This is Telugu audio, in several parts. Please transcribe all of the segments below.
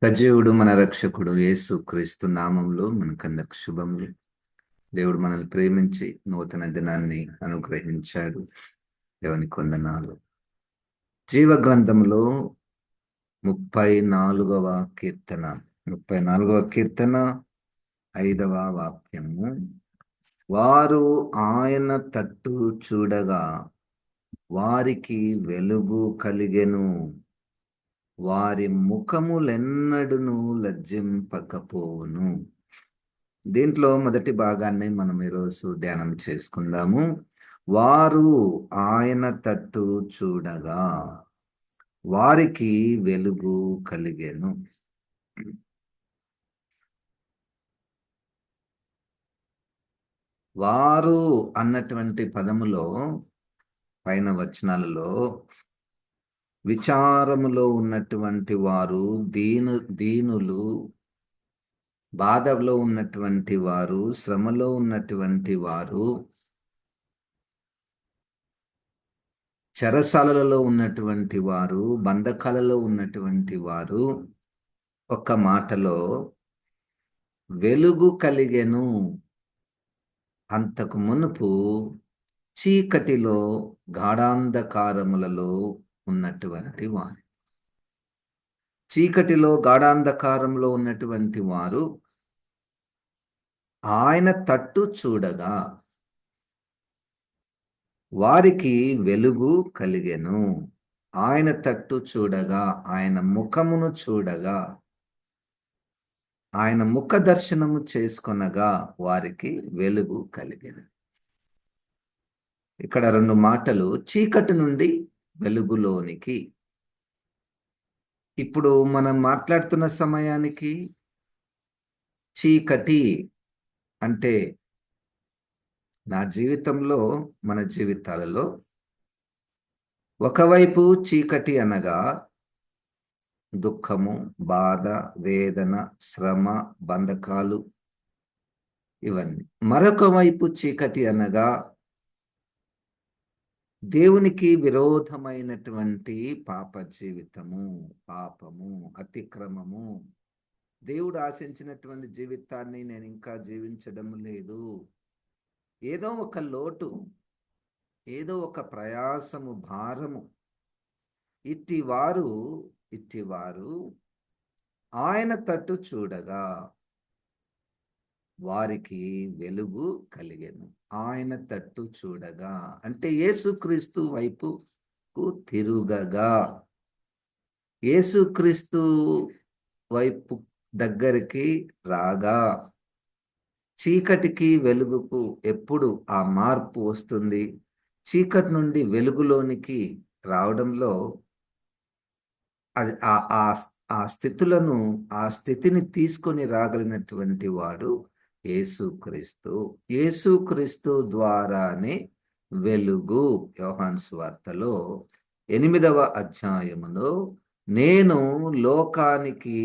సజీవుడు మన రక్షకుడు యేసు క్రీస్తు నామంలో మనకందరికి శుభములు. దేవుడు మనల్ని ప్రేమించి నూతన దినాన్ని అనుగ్రహించాడు. దేవునికి వందనాలు. జీవ గ్రంథంలో 34వ కీర్తన 34వ కీర్తన 5వ వాక్యము. వారు ఆయన తట్టు చూడగా వారికి వెలుగు కలిగెను, వారి ముఖములెన్నడును లజ్జింపకపోవును. దీంట్లో మొదటి భాగాన్ని మనం ఈరోజు ధ్యానం చేసుకుందాము. వారు ఆయన తట్టు చూడగా వారికి వెలుగు కలిగెను. వారు అన్నటువంటి పదములో పైన వచనాలలో విచారములో ఉన్నటువంటి వారు, దీనులు, బాధలో ఉన్నటువంటి వారు, శ్రమలో ఉన్నటువంటి వారు, చెరసాలలో ఉన్నటువంటి వారు, బంధకాలలో ఉన్నటువంటి వారు ఒక్క మాటలో వెలుగు కలిగెను. అంతకు మునుపు చీకటిలో గాఢాంధకారములలో ఉన్నటువంటి వారు, చీకటిలో గాఢాంధకారంలో ఉన్నటువంటి వారు ఆయన తట్టు చూడగా వారికి వెలుగు కలిగెను. ఆయన తట్టు చూడగా, ఆయన ముఖమును చూడగా, ఆయన ముఖ దర్శనము చేసుకొనగా వారికి వెలుగు కలిగెను. ఇక్కడ రెండు మాటలు, చీకటి నుండి వెలుగులోనికి. ఇప్పుడు మనం మాట్లాడుతున్న సమయానికి చీకటి అంటే నా జీవితంలో, మన జీవితాలలో ఒకవైపు చీకటి అనగా దుఃఖము, బాధ, వేదన, శ్రమ, బంధకాలు ఇవన్నీ. మరొక వైపు చీకటి అనగా దేవునికి విరోధమైనటువంటి పాప జీవితము, పాపము, అతిక్రమము. దేవుడు ఆశించినటువంటి జీవితాన్ని నేను ఇంకా జీవించడం లేదు. ఏదో ఒక లోటు, ఏదో ఒక ప్రయాసము, భారము. ఇట్టివారు ఆయన తట్టు చూడగా వారికి వెలుగు కలిగెను. ఆయన తట్టు చూడగా అంటే యేసుక్రీస్తు వైపుకు తిరుగగా, యేసుక్రీస్తు వైపు దగ్గరికి రాగా. చీకటికి వెలుగుకు ఎప్పుడు ఆ మార్పు వస్తుంది? చీకటి నుండి వెలుగులోనికి రావడంలో అది ఆ స్థితులను, ఆ స్థితిని తీసుకొని రాగలిగినటువంటి వాడు యేసుక్రీస్తు. యేసుక్రీస్తు ద్వారానే వెలుగు. యోహాను సువార్తలో 8వ అధ్యాయములో నేను లోకానికి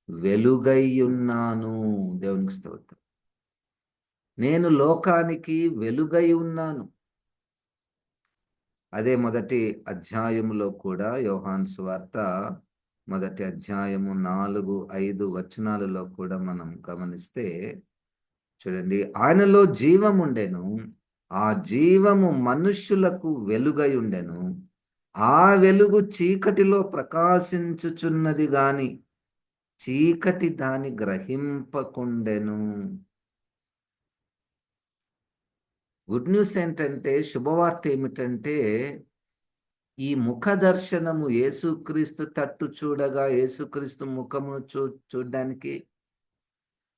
వెలుగై ఉన్నాను. దేవునికి స్తోత్రం. నేను లోకానికి వెలుగై ఉన్నాను. అదే మొదటి అధ్యాయములో కూడా యోహాను సువార్త మొదటి అధ్యాయము 4-5 వచనాలలో కూడా మనం గమనిస్తే చూడండి, ఆయనలో జీవముండెను, ఆ జీవము మనుష్యులకు వెలుగై ఉండెను, ఆ వెలుగు చీకటిలో ప్రకాశించుచున్నది గాని చీకటి దాని గ్రహింపకుండెను. గుడ్ న్యూస్ ఏంటంటే, శుభవార్త ఏమిటంటే, ఈ ముఖ దర్శనము యేసుక్రీస్తు తట్టు చూడగా, యేసుక్రీస్తు ముఖమును చూడడానికి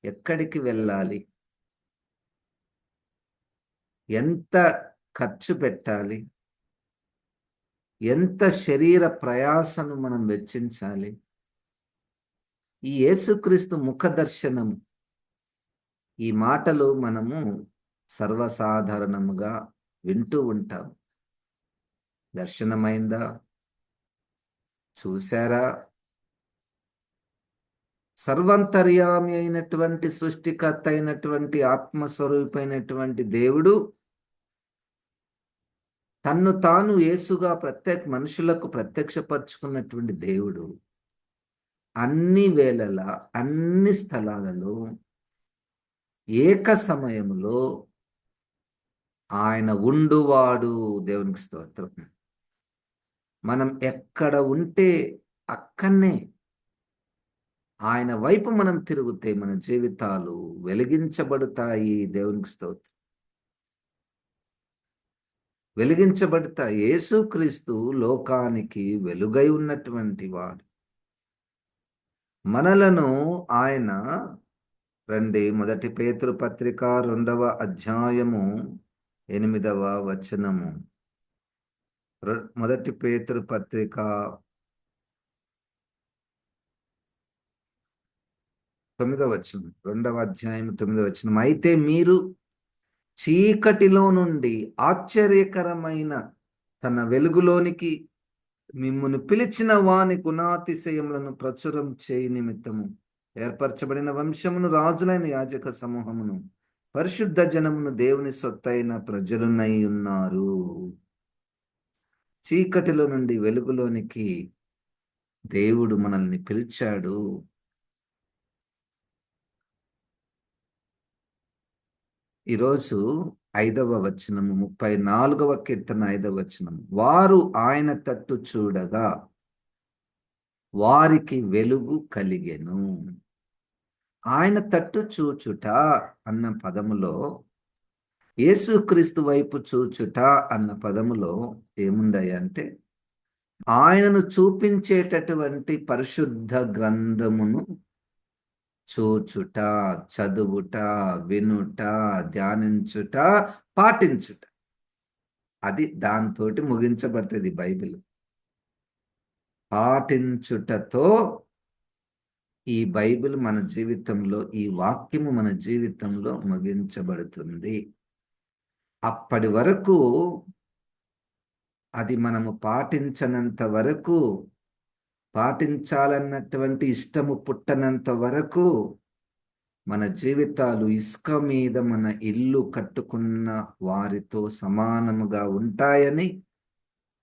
ఎక్కడికి వెళ్ళాలి? ఎంత ఖర్చు పెట్టాలి? ఎంత శరీర ప్రయాసను మనం వెచ్చించాలి? ఈ యేసుక్రీస్తు ముఖ దర్శనము, ఈ మాటలు మనము సర్వసాధారణముగా వింటూ ఉంటాం. దర్శనమైందా? చూశారా? సర్వంతర్యామి అయినటువంటి, సృష్టికర్త అయినటువంటి, ఆత్మస్వరూపమైనటువంటి దేవుడు తన్ను తాను యేసుగా మనుషులకు ప్రత్యక్షపరుచుకున్నటువంటి దేవుడు అన్ని వేళలా అన్ని స్థలాలలో ఏక సమయములో ఆయన ఉండువాడు. దేవునికి స్తోత్రం. మనం ఎక్కడ ఉంటే అక్కడనే ఆయన వైపు మనం తిరిగితే మన జీవితాలు వెలిగించబడతాయి. దేవునికి స్తోత్రం. వెలిగించబడతాయి. యేసుక్రీస్తు లోకానికి వెలుగై ఉన్నటువంటి వాడు. మనలను ఆయన రండి, మొదటి పేతురు పత్రిక 2వ అధ్యాయము 8వ వచనము. మొదటి పేతురు పత్రిక 9వ వచనం, 2వ అధ్యాయం 9వ వచనం. అయితే మీరు చీకటిలో నుండి ఆశ్చర్యకరమైన తన వెలుగులోనికి మిమ్మును పిలిచిన వాని గుణాతిశయములను ప్రచురం చేయి నిమిత్తము ఏర్పరచబడిన వంశమును, రాజులైన యాజక సమూహమును, పరిశుద్ధ జనమును, దేవుని సొత్తైన ప్రజలునై ఉన్నారు. చీకటిలో నుండి వెలుగులోనికి దేవుడు మనల్ని పిలిచాడు. ఈరోజు 5వ వచనము, 34వ కీర్తన 5వ వచనము. వారు ఆయన తట్టు చూడగా వారికి వెలుగు కలిగెను. ఆయన తట్టు చూచుట అన్న పదములో, యేసుక్రీస్తు వైపు చూచుట అన్న పదములో ఏముందయ్యా అంటే, ఆయనను చూపించేటటువంటి పరిశుద్ధ గ్రంథమును చూచుట, చదువుట, వినుట, ధ్యానించుట, పాటించుట. అది దాంతోటి ముగించబడుతుంది బైబిల్. పాటించుటతో ఈ బైబిల్ మన జీవితంలో, ఈ వాక్యము మన జీవితంలో ముగించబడుతుంది. అప్పటి వరకు, అది మనము పాటించనంత వరకు, పాటించాలన్నటువంటి ఇష్టము పుట్టనంత వరకు మన జీవితాలు ఇసుక మీద మన ఇల్లు కట్టుకున్న వారితో సమానముగా ఉంటాయని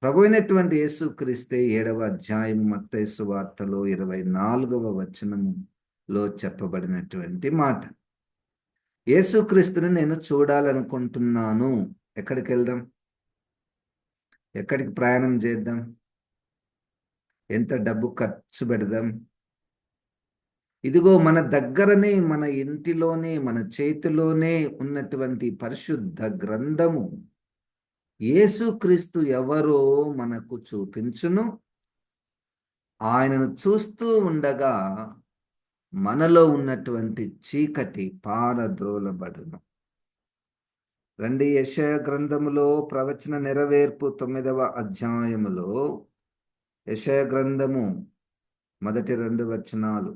ప్రభు అయినటువంటి యేసుక్రీస్తే 7వ అధ్యాయం మత్తయి సువార్తలో 24వ వచనములో చెప్పబడినటువంటి మాట. యేసుక్రీస్తుని నేను చూడాలనుకుంటున్నాను. ఎక్కడికి వెళ్దాం? ఎక్కడికి ప్రయాణం చేద్దాం? ఎంత డబ్బు ఖర్చు పెడదాం? ఇదిగో మన దగ్గరనే, మన ఇంటిలోనే, మన చేతిలోనే ఉన్నటువంటి పరిశుద్ధ గ్రంథము యేసుక్రీస్తు ఎవరో మనకు చూపించును. ఆయనను చూస్తూ ఉండగా మనలో ఉన్నటువంటి చీకటి పారద్రోలబడును. రండి, యెషయా గ్రంథములో ప్రవచన నెరవేర్పు 9వ అధ్యాయములో, యెషయా గ్రంథము మొదటి 2 వచనాలు.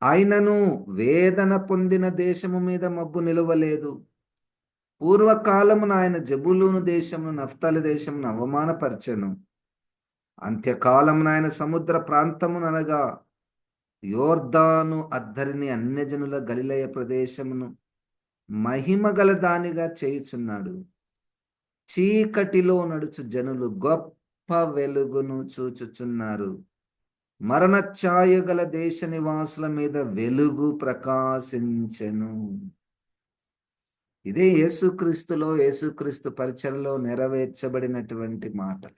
ఆయనను వేదన పొందిన దేశము మీద మబ్బు నిలవలేదు. పూర్వకాలమున ఆయన జబూలూను దేశమును, నఫ్తాలి దేశమును అవమానపరచెను. అంత్యకాలమున ఆయన సముద్ర ప్రాంతముననగా యోర్దాను అద్దరిని, అన్యజనుల గలిలయ ప్రదేశమును మహిమ గల దానిగా చేయుచున్నాడు. చీకటిలో నడుచు జనులు గొప్ప వెలుగును చూచుచున్నారు. మరణ ఛాయ గల దేశ నివాసుల మీద వెలుగు ప్రకాశించెను. ఇదే యేసుక్రీస్తులో, యేసుక్రీస్తు పరిచర్యలో నెరవేర్చబడినటువంటి మాటలు.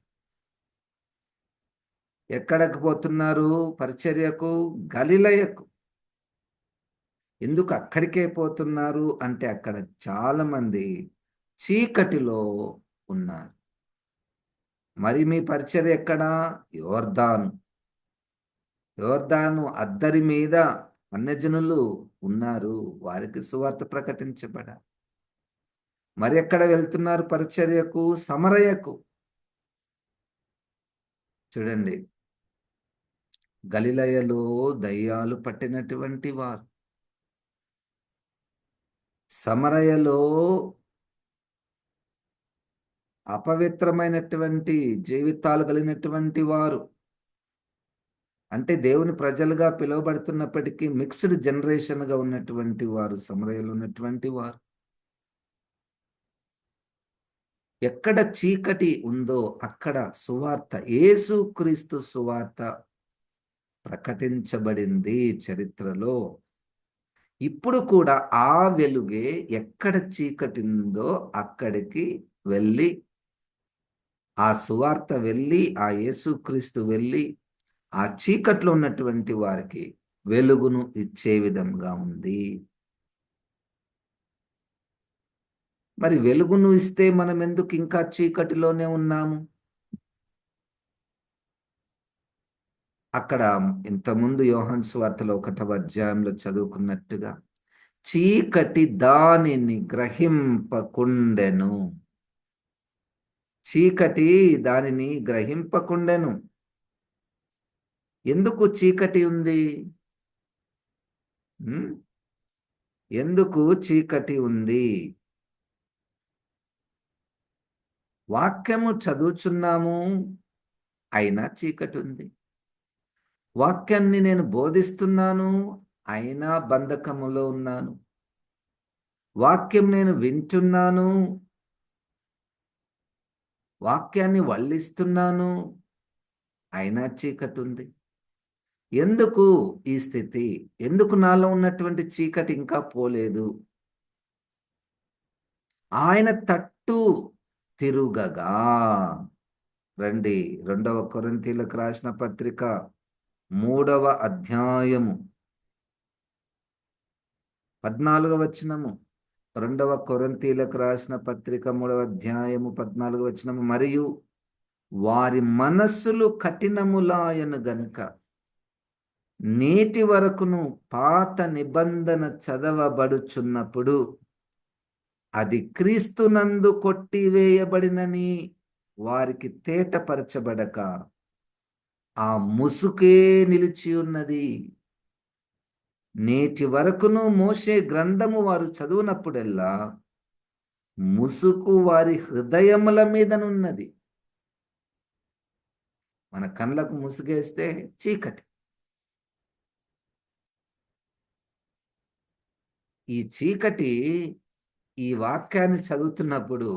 ఎక్కడికి పోతున్నారు పరిచర్యకు? గలిలయకు. ఎందుకు అక్కడికే పోతున్నారు అంటే, అక్కడ చాలా మంది చీకటిలో ఉన్నారు. మరి మీ పరిచర్య ఎక్కడా? యోర్దాను. యోర్దాను అద్దరి మీద అన్యజనులు ఉన్నారు, వారికి సువార్త ప్రకటించబడాలి. మరి ఎక్కడ వెళ్తున్నారు పరిచర్యకు? సమరయకు. చూడండి, గలిలయలో దయ్యాలు పట్టినటువంటి వారు, సమరయలో అపవిత్రమైనటువంటి జీవితాలు కలిగినటువంటి వారు, అంటే దేవుని ప్రజలుగా పిలువబడుతున్నప్పటికీ మిక్స్డ్ జనరేషన్గా ఉన్నటువంటి వారు సమరయలో ఉన్నటువంటి వారు. ఎక్కడ చీకటి ఉందో అక్కడ సువార్త, యేసుక్రీస్తు సువార్త ప్రకటించబడింది చరిత్రలో. ఇప్పుడు కూడా ఆ వెలుగే ఎక్కడ చీకటి ఉందో అక్కడికి వెళ్ళి, ఆ సువార్త వెళ్ళి, ఆ యేసుక్రీస్తు వెళ్ళి ఆ చీకట్లో ఉన్నటువంటి వారికి వెలుగును ఇచ్చే విధంగా ఉంది. మరి వెలుగును ఇస్తే మనం ఎందుకు ఇంకా చీకటిలోనే ఉన్నాము? అక్కడ ఇంతకుముందు యోహాను సువార్తలో 1వ అధ్యాయంలో చదువుకున్నట్టుగా చీకటి దానిని గ్రహింపకుండెను. చీకటి దానిని గ్రహింపకుండెను. ఎందుకు చీకటి ఉంది? ఉమ్? ఎందుకు చీకటి ఉంది? వాక్యము చదువుచున్నాము, అయినా చీకటి ఉంది. వాక్యాన్ని నేను బోధిస్తున్నాను, అయినా బంధకములో ఉన్నాను. వాక్యం నేను వింటున్నాను, వాక్యాన్ని వల్లిస్తున్నాను, అయినా చీకటి ఉంది. ఎందుకు ఈ స్థితి? ఎందుకు నాలో ఉన్నటువంటి చీకటి ఇంకా పోలేదు? ఆయన తట్టు తిరుగగా. రండి, 2వ కొరింథీయులకు రాసిన పత్రిక 3వ అధ్యాయము 14వ వచనము. 2వ కొరింథీయులకు రాసిన పత్రిక 3వ అధ్యాయము 14వ వచనము. మరియు వారి మనస్సులు కఠినములాయను గనుక నేటి వరకును పాత నిబంధన చదవబడుచున్నప్పుడు అది క్రీస్తునందు కొట్టివేయబడినని వారికి తేటపరచబడక ఆ ముసుకే నిలిచి ఉన్నది. నేటి వరకును మోషే గ్రంథము వారు చదువునప్పుడెల్లా ముసుకు వారి హృదయముల మీదనున్నది. మన కళ్ళకు ముసుగేస్తే చీకటి. ఈ చీకటి ఈ వాక్యాన్ని చదువుతున్నప్పుడు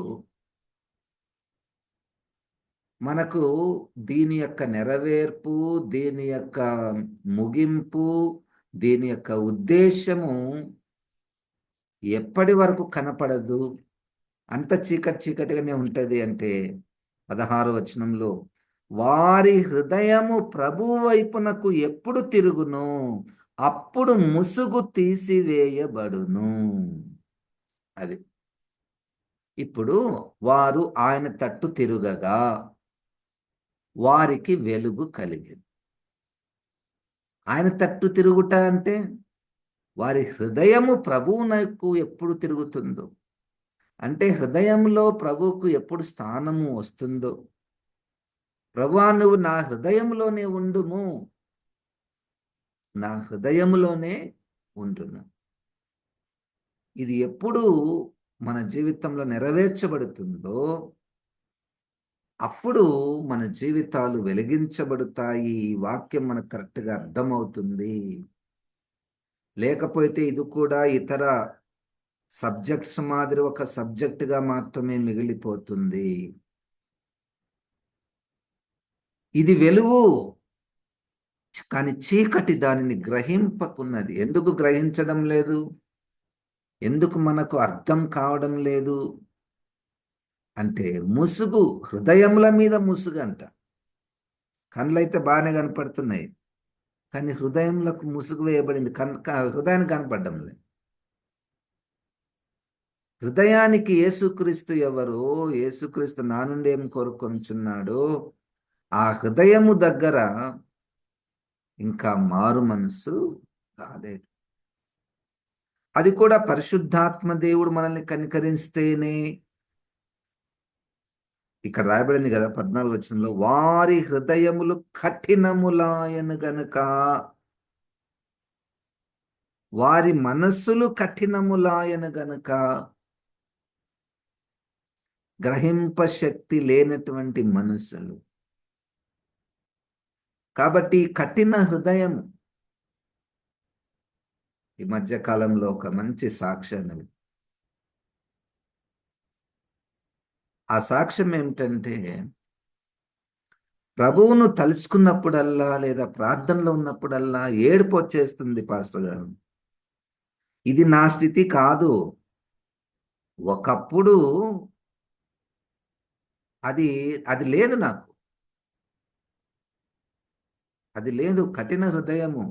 మనకు దీని యొక్క నెరవేర్పు, దీని యొక్క ముగింపు, దీని యొక్క ఉద్దేశము ఎప్పటి వరకు కనపడదు. అంత చీకటి చీకటిగానే ఉంటది. అంటే 16వ వచనంలో వారి హృదయము ప్రభువు వైపునకు ఎప్పుడు తిరుగును, అప్పుడు ముసుగు తీసివేయబడును. అది ఇప్పుడు వారు ఆయన తట్టు తిరుగగా వారికి వెలుగు కలిగింది. ఆయన తట్టు తిరుగుట అంటే వారి హృదయము ప్రభువునకు ఎప్పుడు తిరుగుతుందో, అంటే హృదయంలో ప్రభువుకు ఎప్పుడు స్థానము వస్తుందో, ప్రభువా నువ్వు నా హృదయంలోనే ఉండుము, నా హృదయములోనే ఉండును. ఇది ఎప్పుడు మన జీవితంలో నెరవేర్చబడుతుందో అప్పుడు మన జీవితాలు వెలిగించబడతాయి. ఈ వాక్యం మనకు కరెక్ట్గా అర్థమవుతుంది. లేకపోతే ఇది కూడా ఇతర సబ్జెక్ట్స్ మాదిరి ఒక సబ్జెక్టుగా మాత్రమే మిగిలిపోతుంది. ఇది వెలుగు, కానీ చీకటి దానిని గ్రహింపకున్నది. ఎందుకు గ్రహించడం లేదు? ఎందుకు మనకు అర్థం కావడం లేదు అంటే ముసుగు, హృదయముల మీద ముసుగు అంట. కళ్ళైతే బాగానే కనపడుతున్నాయి, కానీ హృదయంలోకి ముసుగు వేయబడింది. హృదయానికి కనపడడం లేదు. హృదయానికి యేసుక్రీస్తు ఎవరు? యేసుక్రీస్తు నా నుండి ఏం కోరుకొనుచున్నాడు? ఆ హృదయము దగ్గర ఇంకా మారు మనస్సు రాలేదు. అది కూడా పరిశుద్ధాత్మ దేవుడు మనల్ని కనికరిస్తేనే. ఇక్కడ రాయబడింది కదా 14వ వచనంలో, వారి హృదయములు కఠినములాయను గనుక, వారి మనస్సులు కఠినములాయను గనుక, గ్రహింప శక్తి లేనటువంటి మనస్సులు. కాబట్టి కఠిన హృదయం ఈ మధ్య కాలంలో ఒక మంచి సాక్ష్యం. ఆ సాక్ష్యం ఏమిటంటే ప్రభువును తలుచుకున్నప్పుడల్లా లేదా ప్రార్థనలో ఉన్నప్పుడల్లా ఏడుపు వచ్చేస్తుంది పాస్టర్ గారు. ఇది నా స్థితి కాదు. ఒకప్పుడు అది అది లేదు నాకు. అది లేదు. కఠిన హృదయము.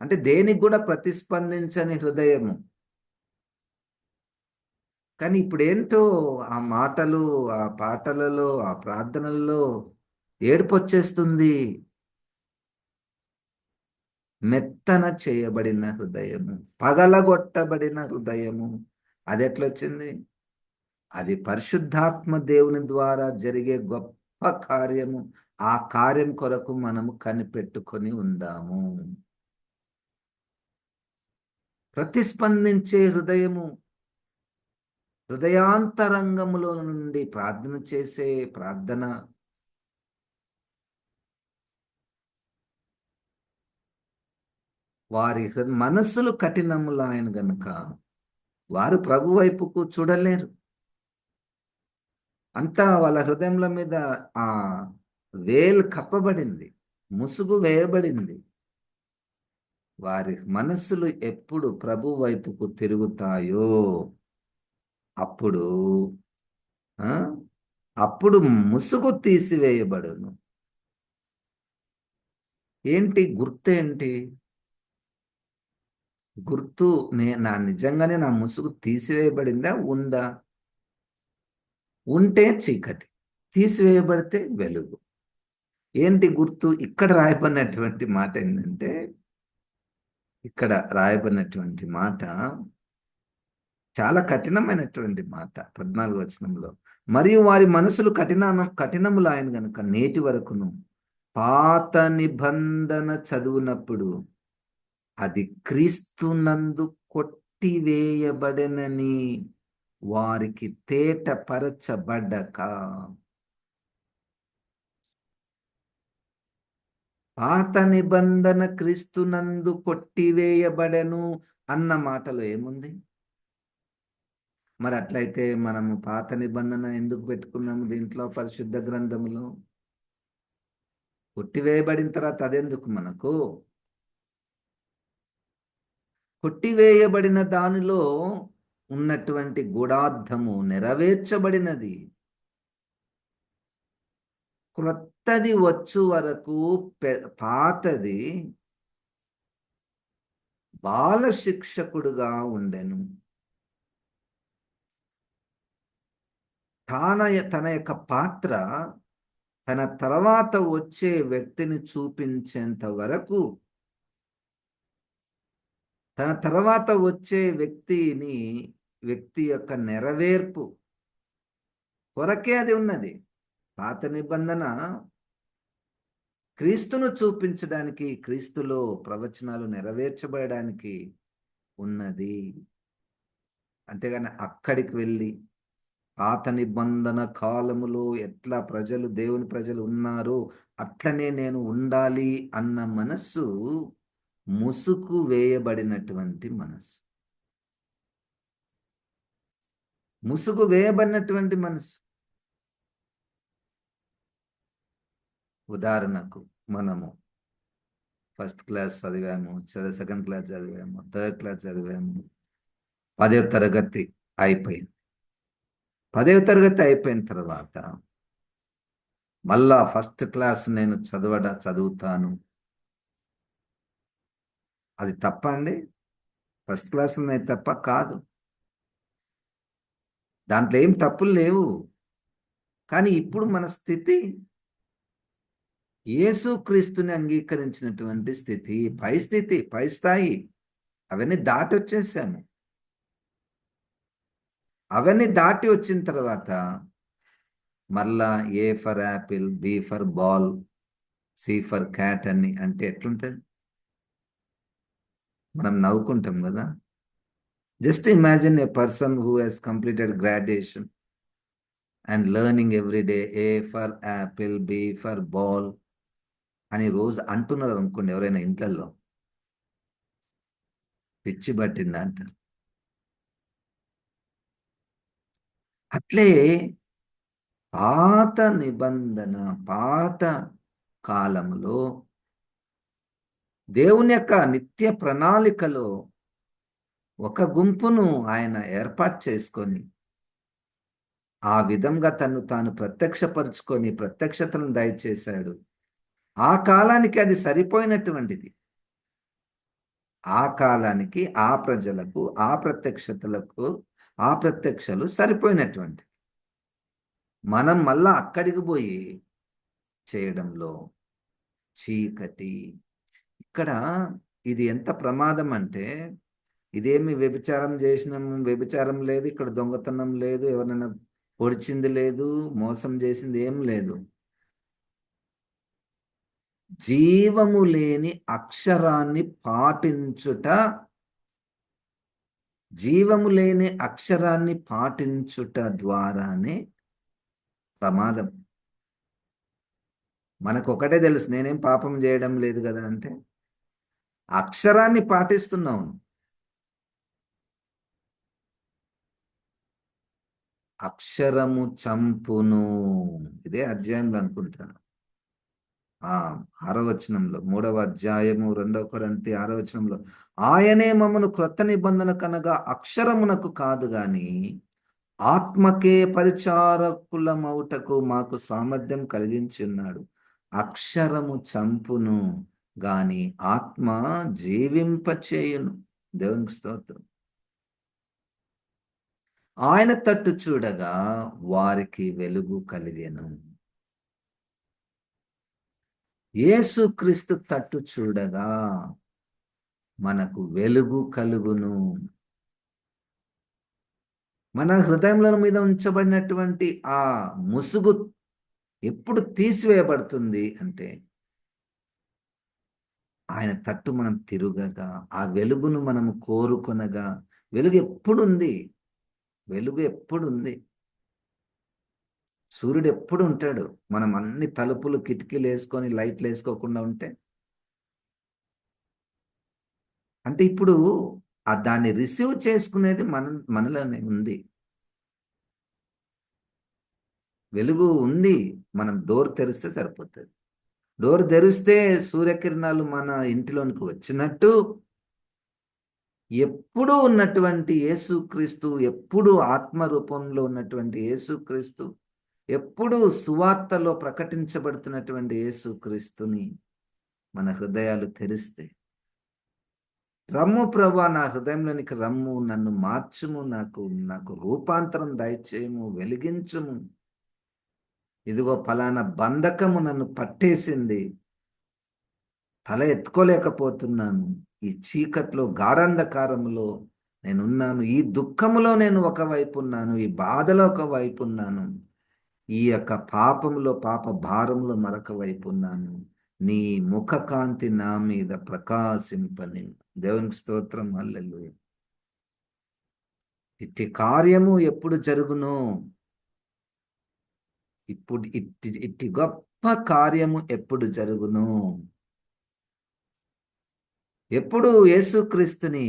అంటే దేనికి కూడా ప్రతిస్పందించని హృదయము. కానీ ఇప్పుడేంటో ఆ మాటలు, ఆ పాటలలో, ఆ ప్రార్థనల్లో ఏడుపొచ్చేస్తుంది. మెత్తన చేయబడిన హృదయము, పగలగొట్టబడిన హృదయము. అది ఎట్లొచ్చింది? అది పరిశుద్ధాత్మ దేవుని ద్వారా జరిగే గొప్ప కార్యము. ఆ కార్యం కొరకు మనము కనిపెట్టుకొని ఉందాము. ప్రతిస్పందించే హృదయము, హృదయాంతరంగములో నుండి ప్రార్థన చేసే ప్రార్థన. వారి మనస్సులు కఠినములాయన గనుక వారు ప్రభు వైపుకు చూడలేరు. అంతా వాళ్ళ హృదయముల మీద ఆ వేలు కప్పబడింది, ముసుగు వేయబడింది. వారి మనస్సులు ఎప్పుడు ప్రభు వైపుకు తిరుగుతాయో అప్పుడు ఆ అప్పుడు ముసుగు తీసివేయబడును. ఏంటి గుర్తేంటి? గుర్తు నిజంగానే నా ముసుగు తీసివేయబడిందా ఉందా? ఉంటే చీకటి, తీసివేయబడితే వెలుగు. ఏంటి గుర్తు? ఇక్కడ రాయబడినటువంటి మాట ఏంటంటే, ఇక్కడ రాయబడినటువంటి మాట చాలా కఠినమైనటువంటి మాట. 14 వచనంలో, మరియు వారి మనసులు కఠినములాయన గనుక నేటి వరకును పాత నిబంధన చదువునప్పుడు అది క్రీస్తునందు కొట్టివేయబడెనని వారికి తేటపరచబడ్డక. పాత నిబంధన క్రీస్తునందు కొట్టివేయబడెను అన్న మాటలో ఏముంది? మరి అట్లయితే మనము పాత నిబంధన ఎందుకు పెట్టుకున్నాము దీంట్లో పరిశుద్ధ గ్రంథములో? కొట్టివేయబడిన తర్వాత అదెందుకు మనకు? కొట్టివేయబడిన దానిలో ఉన్నటువంటి గూఢార్థము నెరవేర్చబడినది. క్రొత్తది వచ్చు వరకు పాతది బాల శిక్షకుడుగా ఉండెను. తన యొక్క పాత్ర తన తర్వాత వచ్చే వ్యక్తిని చూపించేంత వరకు, తన తర్వాత వచ్చే వ్యక్తి యొక్క నెరవేర్పు కొరకే అది ఉన్నది. పాత నిబంధన క్రీస్తును చూపించడానికి, క్రీస్తులో ప్రవచనాలు నెరవేర్చబడడానికి ఉన్నది. అంతేగాని అక్కడికి వెళ్ళి పాత నిబంధన కాలములో ఎట్లా దేవుని ప్రజలు ఉన్నారు అట్లనే నేను ఉండాలి అన్న మనస్సు ముసుగు వేయబడినటువంటి మనస్సు. ముసుగు వేయబడినటువంటి మనస్సు. ఉదాహరణకు మనము ఫస్ట్ క్లాస్ చదివాము, సెకండ్ క్లాస్ చదివాము, థర్డ్ క్లాస్ చదివాము, 10వ తరగతి అయిపోయింది. 10వ తరగతి అయిపోయిన తర్వాత మళ్ళా ఫస్ట్ క్లాస్ నేను చదువుతాను. అది తప్ప అండి? ఫస్ట్ క్లాస్ ఉన్నాయి తప్ప కాదు. దాంట్లో ఏం తప్పులు లేవు. కానీ ఇప్పుడు మన స్థితి యేసుక్రీస్తుని అంగీకరించినటువంటి స్థితి, పై స్థితి, పై స్థాయి. అవన్నీ దాటి వచ్చేసాము. అవన్నీ దాటి వచ్చిన తర్వాత మళ్ళా A for apple, B for ball, C for cat అని అంటే ఎట్లుంటుంది? మనం నవ్వుకుంటాం కదా. Just imagine a person who he's completed graduation and learning every day A for apple, B for ball అని రోజు అంటున్నారు అనుకోండి ఎవరైనా ఇంట్లలో, పిచ్చి పట్టిందా అంటారు. అట్లే పాత నిబంధన, పాత కాలములో దేవుని యొక్క నిత్య ప్రణాళికలో ఒక గుంపును ఆయన ఏర్పాటు చేసుకొని ఆ విధంగా తను తాను ప్రత్యక్షపరుచుకొని ప్రత్యక్షతను దయచేశాడు. ఆ కాలానికి అది సరిపోయినటువంటిది. ఆ కాలానికి, ఆ ప్రజలకు, ఆ ప్రత్యక్షతలకు, ఆ ప్రత్యక్షలు సరిపోయినటువంటి. మనం మళ్ళా అక్కడికి పోయి చేయడంలో చీకటి. ఇక్కడ ఇది ఎంత ప్రమాదం అంటే, ఇదేమి వ్యభిచారం చేసినాము, వ్యభిచారం లేదు, ఇక్కడ దొంగతనం లేదు, ఎవరైనా పొడిచింది లేదు, మోసం చేసింది ఏం లేదు. జీవము లేని అక్షరాన్ని పాటించుట, జీవము లేని అక్షరాన్ని పాటించుట ద్వారానే ప్రమాదం. మనకు ఒకటే తెలుసు, నేనేం పాపం చేయడం లేదు కదా అంటే, అక్షరాన్ని పాటిస్తున్నాను. అక్షరము చంపును, ఇదే అధ్యాయంలో అనుకుంటాను. 6వ వచనంలో, 3వ అధ్యాయము 2 కొరింథీ 6వ వచనంలో, ఆయనే మమ్మను క్రొత్త నిబంధన కనగా అక్షరమునకు కాదు గాని ఆత్మకే పరిచారకులమౌటకు మాకు సామర్థ్యం కలిగించున్నాడు. అక్షరము చంపును గాని ఆత్మ జీవింపచేయును. దేవునికి స్తోత్రం. ఆయన తట్టు చూడగా వారికి వెలుగు కలిగెను. యేసుక్రీస్తు తట్టు చూడగా మనకు వెలుగు కలుగును. మన హృదయముల మీద ఉంచబడినటువంటి ఆ ముసుగు ఎప్పుడు తీసివేయబడుతుంది అంటే, ఆయన తట్టు మనం తిరుగగా, ఆ వెలుగును మనము కోరుకొనగా. వెలుగు ఎప్పుడుంది, వెలుగు ఎప్పుడుంది. సూర్యుడు ఎప్పుడు ఉంటాడు. మనం అన్ని తలుపులు కిటికీలు వేసుకొని లైట్లు వేసుకోకుండా ఉంటే, అంటే ఇప్పుడు దాన్ని రిసీవ్ చేసుకునేది మనలోనే ఉంది. వెలుగు ఉంది, మనం డోర్ తెరిస్తే సరిపోతుంది. డోర్ తెరిస్తే సూర్యకిరణాలు మన ఇంటిలోనికి వచ్చినట్టు, ఎప్పుడూ ఉన్నటువంటి యేసుక్రీస్తు, ఎప్పుడు ఆత్మ రూపంలో ఉన్నటువంటి యేసుక్రీస్తు, ఎప్పుడు సువార్తలో ప్రకటించబడుతున్నటువంటి యేసుక్రీస్తుని మన హృదయాలు తెరిస్తే, రమ్ము ప్రభా, నా హృదయంలోనికి రమ్ము, నన్ను మార్చుము, నాకు నాకు రూపాంతరం దయచేయము, వెలిగించుము. ఇదిగో ఫలానా బంధకము నన్ను పట్టేసింది, తల ఎత్తుకోలేకపోతున్నాను, ఈ చీకట్లో గాఢాంధకారంలో నేనున్నాను, ఈ దుఃఖములో నేను ఒకవైపు ఉన్నాను, ఈ బాధలో ఒకవైపు ఉన్నాను, ఈ యొక్క పాపములో, పాప భారంలో మరొక వైపు ఉన్నాను. నీ ముఖకాంతి నా మీద ప్రకాశింపని. దేవునికి స్తోత్రం. హల్లెలూయా. ఇట్టి కార్యము ఎప్పుడు జరుగునో, ఇప్పుడు ఇట్టి గొప్ప కార్యము ఎప్పుడు జరుగును, ఎప్పుడు యేసుక్రీస్తుని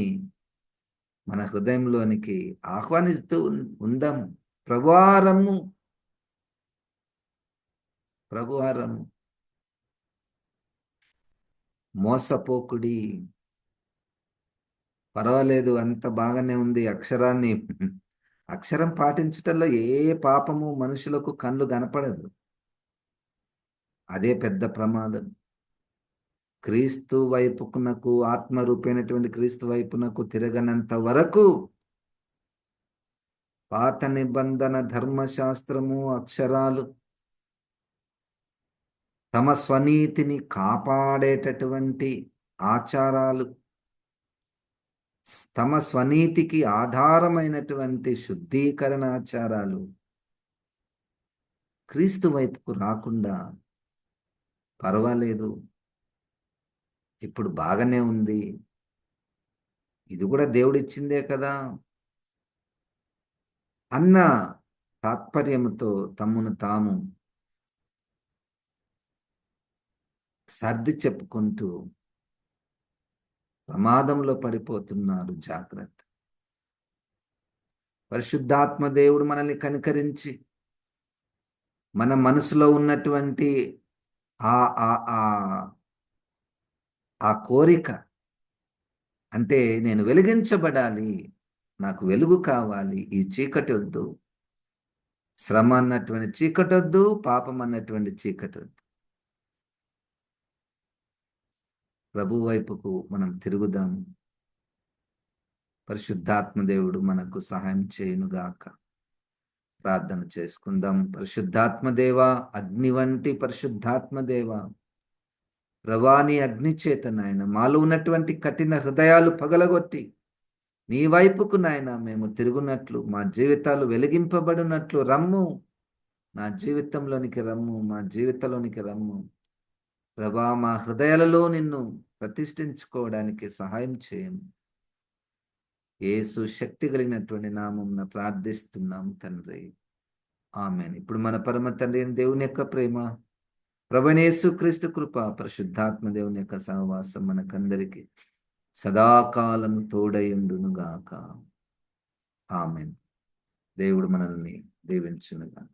మన హృదయంలోనికి ఆహ్వానిస్తూ ఉందాం. ప్రభువారము, ప్రభువారము, మోసపోకుడి. పర్వాలేదు, అంత బాగానే ఉంది. అక్షరం పాటించటంలో ఏ పాపము మనుషులకు కళ్ళు కనపడదు. అదే పెద్ద ప్రమాదం. క్రీస్తు వైపునకు, ఆత్మరూపైనటువంటి క్రీస్తు వైపునకు తిరగనంత వరకు పాత నిబంధన ధర్మశాస్త్రము, అక్షరాలు తమ స్వనీతిని కాపాడేటటువంటి ఆచారాలు, తమ స్వనీతికి ఆధారమైనటువంటి శుద్ధీకరణ ఆచారాలు క్రీస్తు వైపుకు రాకుండా, పర్వాలేదు, ఇప్పుడు బాగానే ఉంది, ఇది కూడా దేవుడిచ్చిందే కదా అన్న తాత్పర్యముతో తమను తాము సర్ది చెప్పుకుంటూ ప్రమాదంలో పడిపోతున్నారు. జాగ్రత్త. పరిశుద్ధాత్మ దేవుడు మనల్ని కనికరించి మన మనసులో ఉన్నటువంటి ఆ ఆ ఆ ఆ కోరిక, అంటే నేను వెలిగించబడాలి, నాకు వెలుగు కావాలి, ఈ చీకటి వద్దు, శ్రమ అన్నటువంటి చీకటి వద్దు, పాపం అన్నటువంటి చీకటి వద్దు. ప్రభు వైపుకు మనం తిరుగుదాము. పరిశుద్ధాత్మ దేవుడు మనకు సహాయం చేయునుగాక. ప్రార్థన చేసుకుందాం. పరిశుద్ధాత్మ దేవా, అగ్ని వంటి పరిశుద్ధాత్మ దేవా, ప్రభా నీ అగ్ని చేత నాయన మాలో ఉన్నటువంటి కఠిన హృదయాలు పగలగొట్టి నీ వైపుకు నాయన మేము తిరుగునట్లు, మా జీవితాలు వెలిగింపబడినట్లు రమ్ము. నా జీవితంలోనికి రమ్ము, మా జీవితంలోనికి రమ్ము. ప్రభా మా హృదయాలలో నిన్ను ప్రతిష్ఠించుకోవడానికి సహాయం చేయము. యేసు శక్తి కలిగినటువంటి నామమున ప్రార్థిస్తున్నాం తండ్రి. ఆమేన్. ఇప్పుడు మన పరమ తండ్రి అయిన దేవుని యొక్క ప్రేమ, ప్రభువైన యేసుక్రీస్తు కృప, పరిశుద్ధాత్మ దేవుని యొక్క సహవాసం మనకందరికి సదాకాలము తోడయుండును గాక. ఆమేన్. దేవుడు మనల్ని దీవించునుగాక.